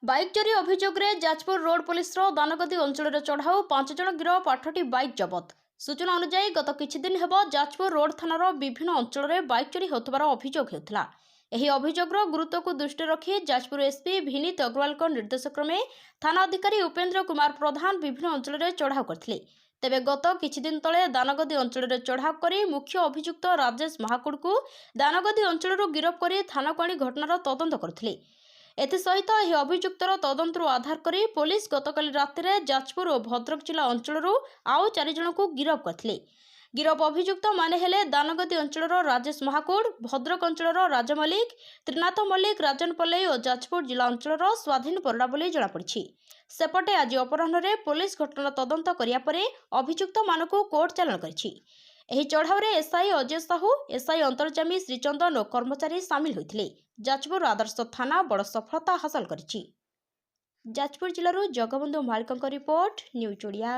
Bike चोरी अभियोग में जाजपुर रोड पुलिस दानगदी अंचल चढ़ाऊ 5 जन गिरफ 8टी बाइक जबत। सूचना अनुसार गत किछि दिन हेब जाजपुर रोड थानार विभिन्न अंचल में बाइक चोरी होतबार अभियोग हेउथला। एही अभियोगर गुरुत्व को दृष्टि रखी जाजपुर एसपी विनीत अग्रवाल निर्देश क्रमे थाना अधिकारी उपेन्द्र कुमार प्रधान विभिन्न अंचल में चढ़ाऊ करथिले। तेबे गत किछि दिन तले दानगदी अंचल में चढ़ाऊ करी मुख्य अभियुक्त राजेश महाकुड़ को दानगदी अंचल गिरफ कर थाना को आनी घटनार तदंत करथिले। एसहित अभियुक्तर तदंतर आधार करी पुलिस गतकाली रातिरे जाजपुर और भद्रक जिला अंचल आउ 4 जन को गिरफ करथिले। गिरफ अभियुक्त माने हेले दानगदी अंचल राजेश महाकुड़, भद्रक अंचल राजा मल्लिक, त्रिनाथ मल्लिक, राजन पल्लई और जाजपुर जिला अंचल स्वाधीन परिडा बोली जଣାपड़ी। सेपटे आज अपराह्न पुलिस घटना तदंत करिया परे अभियुक्त मानकु कोर्ट चालाण करिछि। एही चढ़ाऊ एसआई अजय साहू, एसआई अंतर्जामी श्रीचंदन और कर्मचारी सामिल होते। जाजपुर आदर्श थाना बड़ सफलता हासिल करिछि। जाजपुर जिलूर जगबंधु मालिक रिपोर्ट, न्यूज ओडिया।